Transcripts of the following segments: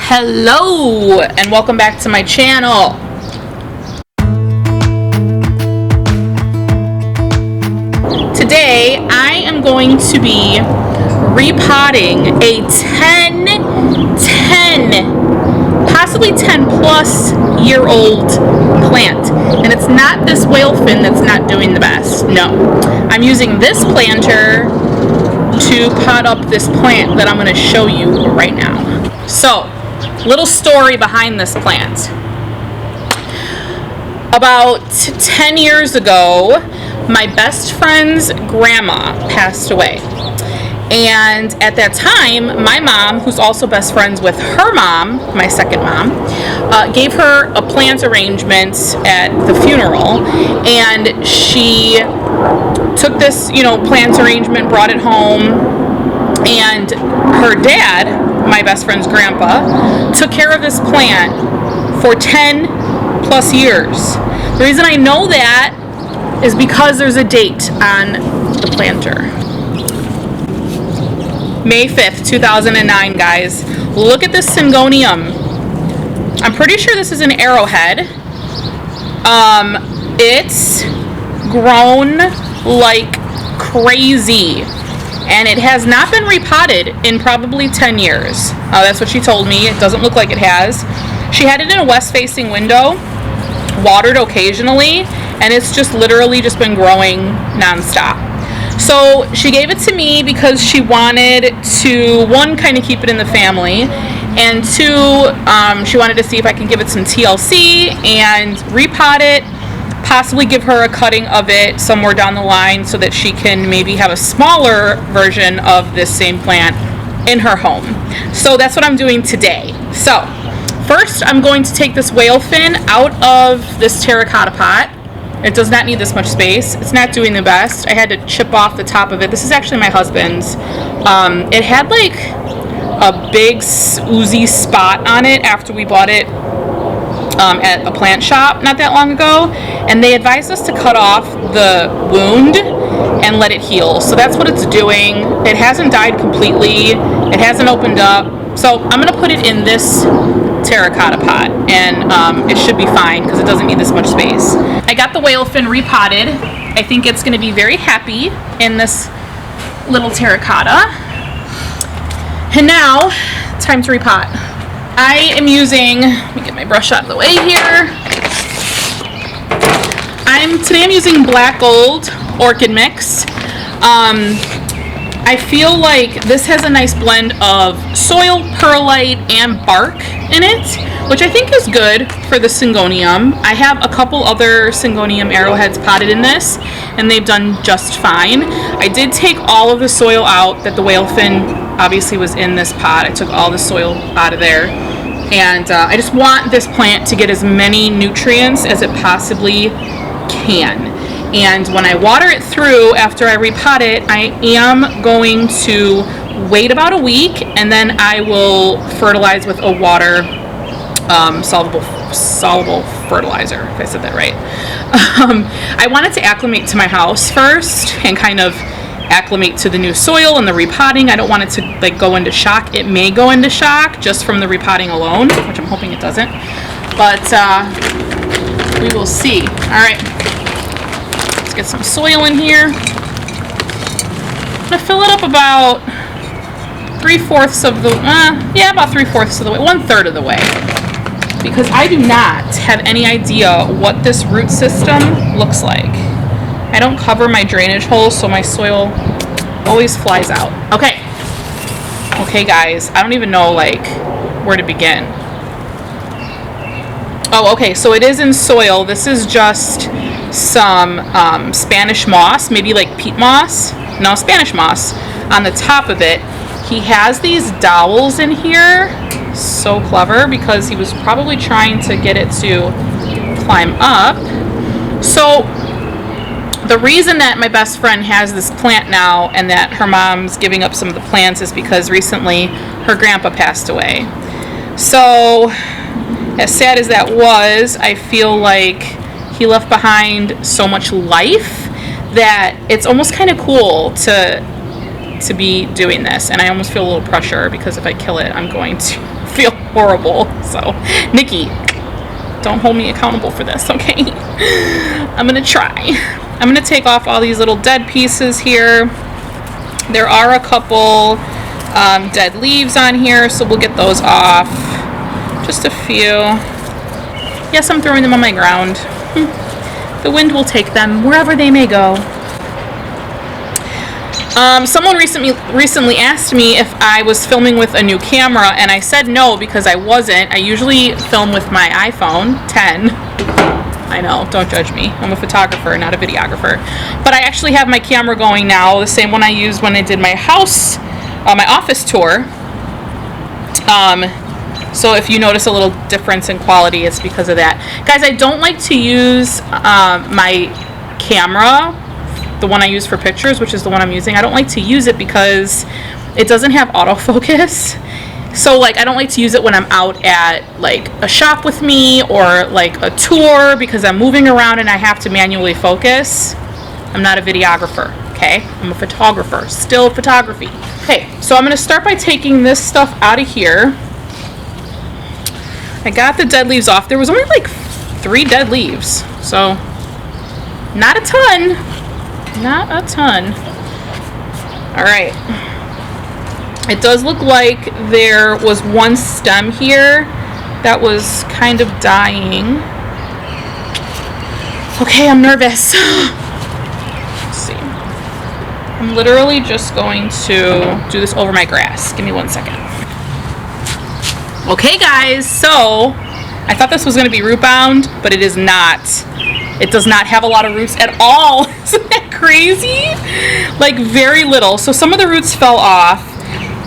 Hello and welcome back to my channel. Today I am going to be repotting a 10, possibly 10 plus year old plant. And it's not this whale fin that's not doing the best. No, I'm using this planter to pot up this plant that I'm going to show you right now. So, little story behind this plant. About 10 years ago, my best friend's grandma passed away. And at that time, my mom, who's also best friends with her mom, my second mom, gave her a plant arrangement at the funeral. And she took this, plant arrangement, brought it home, and her dad, my best friend's grandpa, took care of this plant for 10 plus years. The reason I know that is because there's a date on the planter. May 5th, 2009, guys. Look at this Syngonium. I'm pretty sure this is an arrowhead. It's grown like crazy. And it has not been repotted in probably 10 years. That's what she told me. It doesn't look like it has. She had it in a west-facing window, watered occasionally, and it's just literally just been growing nonstop. So she gave it to me because she wanted to, one, kind of keep it in the family, and two, she wanted to see if I can give it some TLC and repot it, possibly give her a cutting of it somewhere down the line so that she can maybe have a smaller version of this same plant in her home. So that's what I'm doing today. So first I'm going to take this whale fin out of this Terra Cotta pot. It does not need this much space. It's not doing the best. I had to chip off the top of it. This is actually my husband's. It had like a big oozy spot on it after we bought it at a plant shop not that long ago, and they advised us to cut off the wound and let it heal. So that's what it's doing. It hasn't died completely. It hasn't opened up. So I'm going to put it in this Terra Cotta pot, and it should be fine because it doesn't need this much space. I got the whale fin repotted. I think it's going to be very happy in this little Terra Cotta. And now, time to repot. I am using, let me get my brush out of the way here. Today I'm using Black Gold Orchid Mix. I feel like this has a nice blend of soil, perlite, and bark in it, which I think is good for the Syngonium. I have a couple other Syngonium arrowheads potted in this, and they've done just fine. I did take all of the soil out that the whale fin obviously was in this pot. I took all the soil out of there, and I just want this plant to get as many nutrients as it possibly can. And when I water it through after I repot it, I am going to wait about a week, and then I will fertilize with a water soluble fertilizer, if I said that right. I wanted to acclimate to my house first and kind of acclimate to the new soil and the repotting. I don't want it to go into shock. It may go into shock just from the repotting alone, which I'm hoping it doesn't, but we will see. All right, let's get some soil in here. I'm gonna fill it up about 3/4 of the about 3/4 of the way, 1/3 of the way, because I do not have any idea what this root system looks like. I don't cover my drainage holes, so my soil always flies out. Okay, guys, I don't even know where to begin. Oh, okay, so it is in soil. This is just some Spanish moss, maybe like peat moss. No, Spanish moss on the top of it. He has these dowels in here. So clever, because he was probably trying to get it to climb up. So the reason that my best friend has this plant now and that her mom's giving up some of the plants is because recently her grandpa passed away. So as sad as that was, I feel like he left behind so much life that it's almost kind of cool to be doing this, and I almost feel a little pressure because if I kill it, I'm going to feel horrible. So, Nikki, don't hold me accountable for this, okay? I'm gonna try. I'm gonna take off all these little dead pieces here. There are a couple dead leaves on here, so we'll get those off. Just a few. Yes, I'm throwing them on my ground. The wind will take them wherever they may go. Someone recently asked me if I was filming with a new camera, and I said no because I wasn't. I usually film with my iPhone 10. I know, don't judge me. I'm a photographer, not a videographer. But I actually have my camera going now, the same one I used when I did my house, my office tour. So if you notice a little difference in quality, it's because of that. Guys, I don't like to use my camera, the one I use for pictures, which is the one I'm using. I don't like to use it because it doesn't have autofocus. So like I don't like to use it when I'm out at like a shop with me or like a tour, because I'm moving around and I have to manually focus. I'm not a videographer, okay? I'm a photographer, still photography. Okay, so I'm gonna start by taking this stuff out of here. I got the dead leaves off. There was only like 3 dead leaves, so not a ton. Not a ton. All right. It does look like there was one stem here that was kind of dying. Okay, I'm nervous. Let's see. I'm literally just going to do this over my grass. Give me 1 second. Okay, guys, so I thought this was going to be root bound, but it is not. It does not have a lot of roots at all. Isn't that crazy? Like very little. So some of the roots fell off.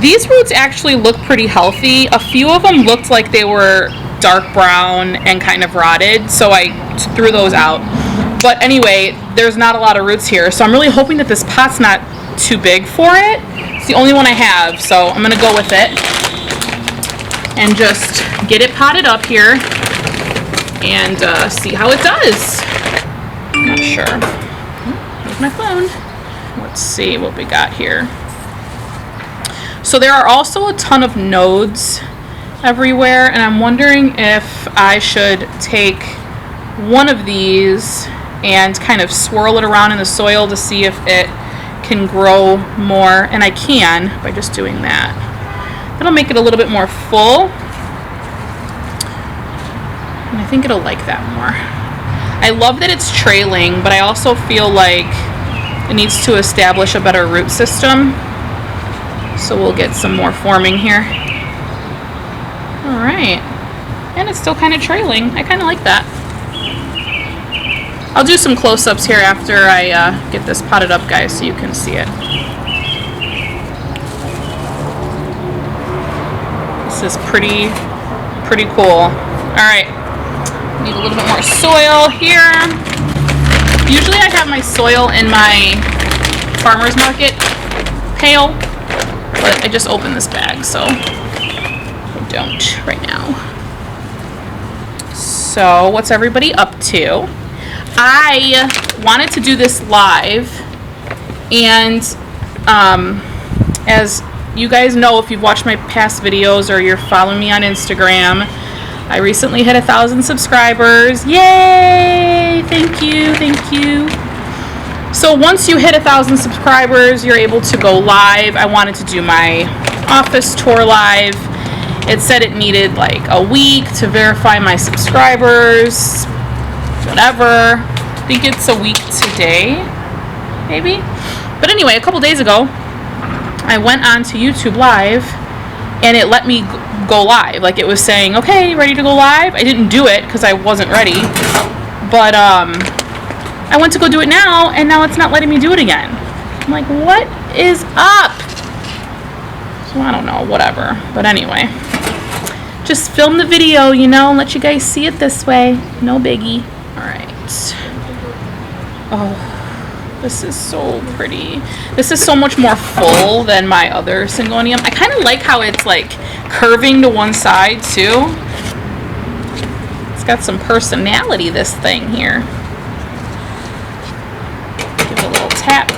These roots actually look pretty healthy. A few of them looked like they were dark brown and kind of rotted, so I threw those out. But anyway, there's not a lot of roots here, so I'm really hoping that this pot's not too big for it. It's the only one I have, so I'm gonna go with it and just get it potted up here and see how it does. I'm not sure. Here's my phone. Let's see what we got here. So there are also a ton of nodes everywhere, and I'm wondering if I should take one of these and kind of swirl it around in the soil to see if it can grow more, and I can by just doing that. That'll make it a little bit more full, and I think it'll like that more. I love that it's trailing, but I also feel like it needs to establish a better root system. So we'll get some more forming here. All right, and it's still kind of trailing. I kind of like that. I'll do some close-ups here after I get this potted up, guys, so you can see it. This is pretty cool. All right, need a little bit more soil here. Usually I have my soil in my farmer's market pail, but I just opened this bag, so I don't right now. So what's everybody up to? I wanted to do this live, and as you guys know, if you've watched my past videos or you're following me on Instagram, I recently hit 1,000 subscribers. Yay! Thank you, thank you. So once you hit 1,000 subscribers, you're able to go live. I wanted to do my office tour live. It said it needed like a week to verify my subscribers, whatever. I think it's a week today, maybe. But anyway, a couple days ago, I went on to YouTube Live, and it let me go live. Like it was saying, okay, ready to go live? I didn't do it because I wasn't ready. But I went to go do it now, and now it's not letting me do it again. I'm like, what is up? So I don't know, whatever. But anyway, just film the video, you know, and let you guys see it this way. No biggie. All right. Oh, this is so pretty. This is so much more full than my other Syngonium. I kind of like how it's like curving to one side too. It's got some personality, this thing here. Give it a little tap.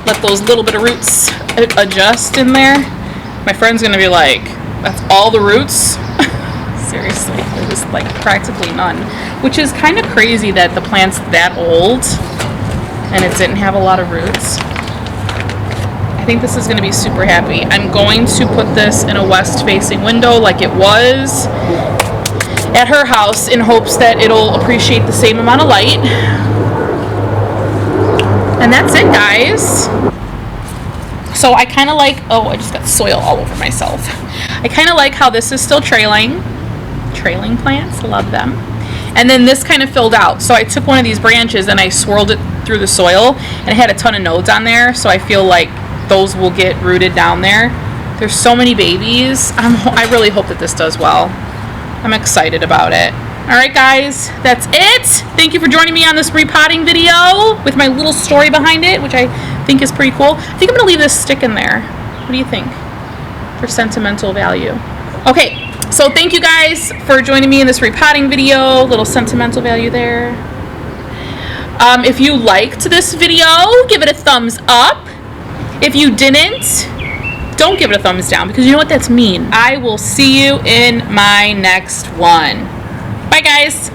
Let those little bit of roots adjust in there. My friend's gonna be like, That's all the roots. Seriously, there was like practically none, which is kind of crazy that the plant's that old and it didn't have a lot of roots. I think this is going to be super happy. I'm going to put this in a west-facing window like it was at her house in hopes that it'll appreciate the same amount of light. And that's it, guys. So I kind of like, oh, I just got soil all over myself. I kind of like how this is still trailing plants, love them. And then this kind of filled out. So I took one of these branches and I swirled it through the soil, and it had a ton of nodes on there, so I feel like those will get rooted down there. There's so many babies. I really hope that this does well. I'm excited about it. All right, guys, that's it. Thank you for joining me on this repotting video with my little story behind it, which I think is pretty cool. I think I'm gonna leave this stick in there. What do you think? For sentimental value. Okay, so thank you guys for joining me in this repotting video. Little sentimental value there. If you liked this video, give it a thumbs up. If you didn't, don't give it a thumbs down, because you know what that's mean. I will see you in my next one. Bye, guys.